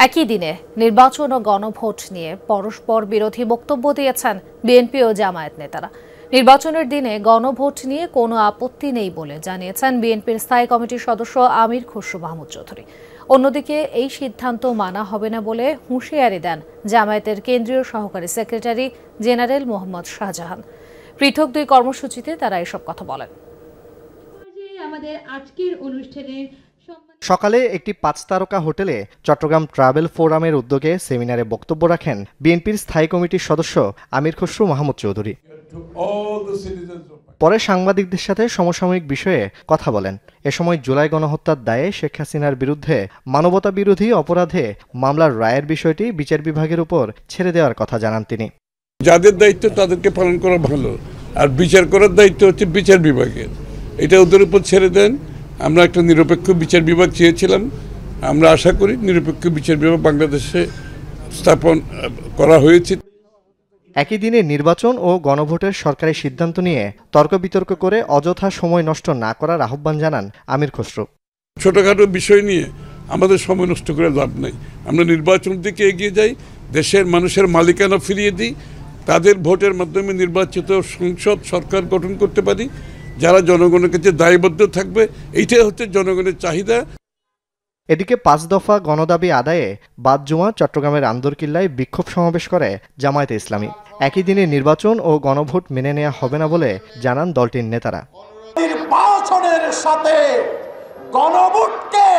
একই দিনে নির্বাচন ও গণভোট নিয়ে পরস্পর বিরোধী বক্তব্য দিয়েছেন বিএনপি ও জামায়াত নেতারা। নির্বাচনের দিনে গণভোট নিয়ে কোনো আপত্তি নেই বলে জানিয়েছেন বিএনপির স্থায়ী কমিটির সদস্য আমির খসরু মাহমুদ চৌধুরী। অন্যদিকে এই সিদ্ধান্ত মানা হবে না বলে হুঁশিয়ারি দেন জামায়াতের কেন্দ্রীয় সহকারী সেক্রেটারি জেনারেল মোহাম্মদ শাহজাহান। পৃথক দুই কর্মসূচিতে তারা এসব কথা বলেন। আমাদের আজকের অনুষ্ঠানে সকালে একটি ৫ তারকা হোটেলে চট্টগ্রাম ট্রাভেল ফোরামের উদ্যোগে সেমিনারে বক্তব্য রাখেন বিএনপির স্থায়ী কমিটির সদস্য আমির খসরু মাহমুদ চৌধুরী। পরে সাংবাদিকদের সাথে সমসাময়িক বিষয়ে কথা বলেন। এ সময় জুলাই গণহত্যার দায়ে শেখ হাসিনার বিরুদ্ধে মানবতা বিরোধী অপরাধে মামলার রায়ের বিষয়টি বিচার বিভাগের উপর ছেড়ে দেওয়ার কথা জানান তিনি। যাদের দায়িত্ব তাদেরকে পালন করা ভালো, আর বিচার করার দায়িত্ব হচ্ছে বিচার বিভাগের। এটা ওদের উপর ছেড়ে দেন। আমরা একটা নিরপেক্ষ বিচার বিভাগ চেয়েছিলাম। আমরা আশা করি নিরপেক্ষ বিচার বিভাগ বাংলাদেশে স্থাপন করা হয়েছে। একই দিনে নির্বাচন ও গণভোটের সরকারি সিদ্ধান্ত নিয়ে তর্ক বিতর্ক করে অযথা সময় নষ্ট না করার আহ্বান জানান আমির খসরু। ছোটখাটো বিষয় নিয়ে আমাদের সময় নষ্ট করে লাভ নাই। আমরা নির্বাচনের দিকে এগিয়ে যাই, দেশের মানুষের মালিকানা ফিরিয়ে দিই, তাদের ভোটের মাধ্যমে নির্বাচিত সংসদ সরকার গঠন করতে পারি, যারা জনগণের কাছে দায়বদ্ধ থাকবে। এইটাই হচ্ছে জনগণের চাহিদা। এদিকে ৫ দফা গণদাবি আদায়ে বাদ জুমা চট্টগ্রামের আন্দরকিল্লায় বিক্ষোভ সমাবেশ করে জামায়াতে ইসলামী। একই দিনে নির্বাচন ও গণভোট মেনে নেওয়া হবে না বলে জানান দলটির নেতারা। নির্বাচনের সাথে গণভোটকে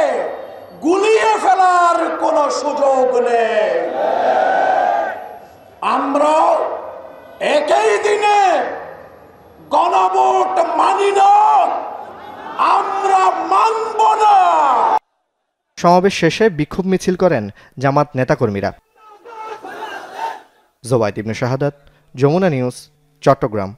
গুলিয়ে ফেলার কোনো সুযোগ নেই। আমরা একই দিনে গণভোট মানি না, আমরা মানব না। সমাবেশ শেষে বিক্ষোভ মিছিল করেন জামাত নেতাকর্মীরা। জোবায়েদ ইবনে শাহাদাত, যমুনা নিউজ, চট্টগ্রাম।